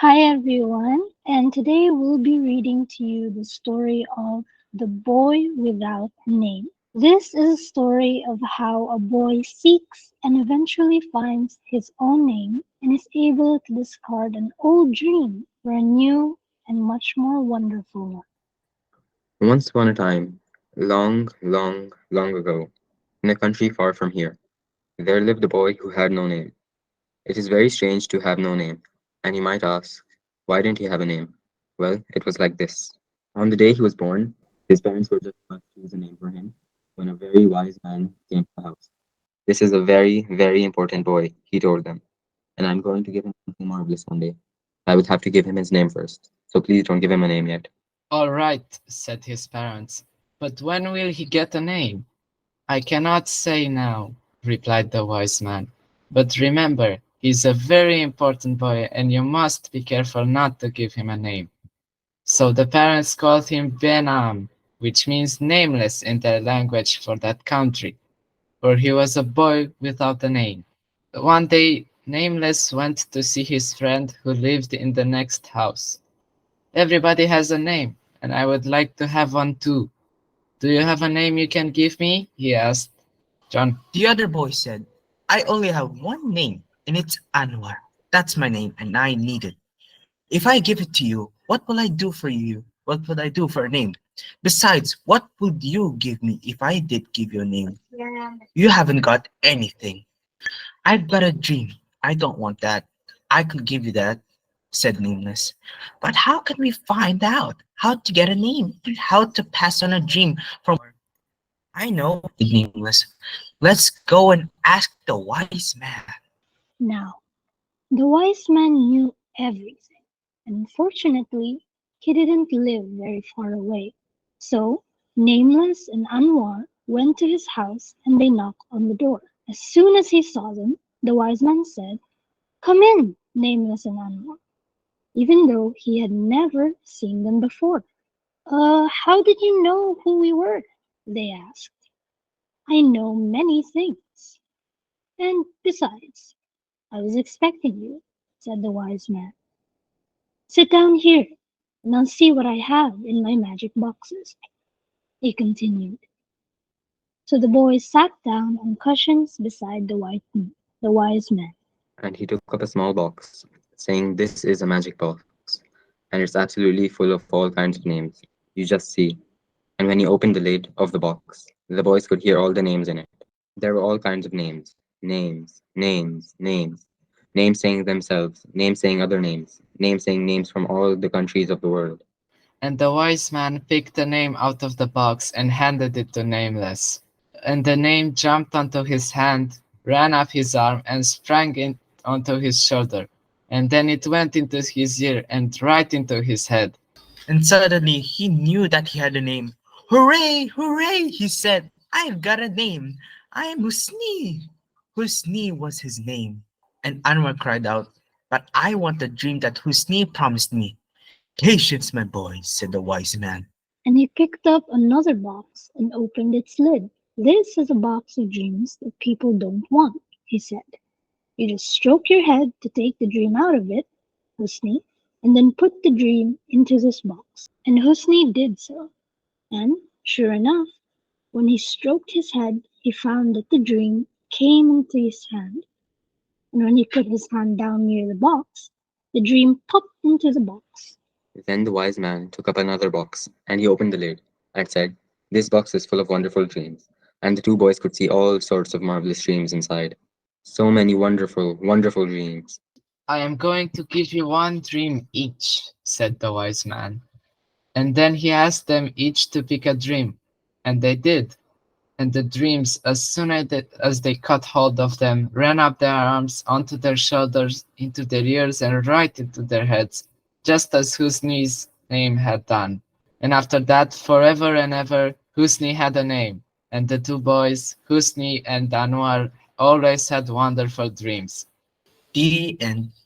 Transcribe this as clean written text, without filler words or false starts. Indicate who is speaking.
Speaker 1: Hi everyone, and today we'll be reading to you the story of The Boy Without a Name. This is a story of how a boy seeks and eventually finds his own name and is able to discard an old dream for a new and much more wonderful one.
Speaker 2: Once upon a time, long, long, long ago, in a country far from here, there lived a boy who had no name. It is very strange to have no name, and you might ask, why didn't he have a name? Well, it was like this. On the day he was born, his parents were just about to choose a name for him when a very wise man came to the house. This is a very, very important boy, he told them, and I'm going to give him something marvelous one day. I would have to give him his name first, so please don't give him a name yet.
Speaker 3: All right, said his parents. But when will he get a name? I cannot say now, replied the wise man. But remember, he's a very important boy and you must be careful not to give him a name. So the parents called him Benam, which means nameless in their language for that country, for he was a boy without a name. One day, Nameless went to see his friend who lived in the next house. Everybody has a name, and I would like to have one too. Do you have a name you can give me? He asked. John.
Speaker 4: The other boy said, I only have one name, and it's Anwar. That's my name, and I need it. If I give it to you, what will I do for you? What would I do for a name? Besides, what would you give me if I did give you a name? You haven't got anything. I've got a dream. I don't want that. I could give you that, said Nameless. But how can we find out how to get a name and how to pass on a dream from I know, said Nameless. Let's go and ask the wise man.
Speaker 1: Now, the wise man knew everything, and unfortunately, he didn't live very far away. So, Nameless and Anwar went to his house and they knocked on the door. As soon as he saw them, the wise man said, "Come in, Nameless and Anwar," even though he had never seen them before. How did you know who we were?" they asked. "I know many things. And besides, I was expecting you," said the wise man. "Sit down here, and I'll see what I have in my magic boxes," he continued. So the boy sat down on cushions beside the wise man.
Speaker 2: And he took up a small box, saying, This is a magic box, and it's absolutely full of all kinds of names. You just see. And when he opened the lid of the box, the boys could hear all the names in it. There were all kinds of names. Names, names, names. Names saying themselves, names saying other names, names saying names from all the countries of the world.
Speaker 3: And the wise man picked a name out of the box and handed it to Nameless. And the name jumped onto his hand, ran up his arm, and sprang in onto his shoulder. And then it went into his ear and right into his head.
Speaker 4: And suddenly he knew that he had a name. Hooray, hooray, he said. I've got a name. I am Husni. Husni was his name. And Anwar cried out, but I want the dream that Husni promised me. Patience, my boy, said the wise man.
Speaker 1: And he picked up another box and opened its lid. "This is a box of dreams that people don't want," he said. "You just stroke your head to take the dream out of it, Husni, and then put the dream into this box." And Husni did so. And, sure enough, when he stroked his head, he found that the dream came into his hand. And when he put his hand down near the box, the dream popped into the box.
Speaker 2: Then the wise man took up another box, and he opened the lid, and said, This box is full of wonderful dreams. And the two boys could see all sorts of marvelous dreams inside. So many wonderful, wonderful dreams.
Speaker 3: I am going to give you one dream each, said the wise man. And then he asked them each to pick a dream. And they did. And the dreams, as soon as they caught hold of them, ran up their arms, onto their shoulders, into their ears, and right into their heads, just as Husni's name had done. And after that, forever and ever, Husni had a name, and the two boys, Husni and Anwar, always had wonderful dreams.
Speaker 4: The end.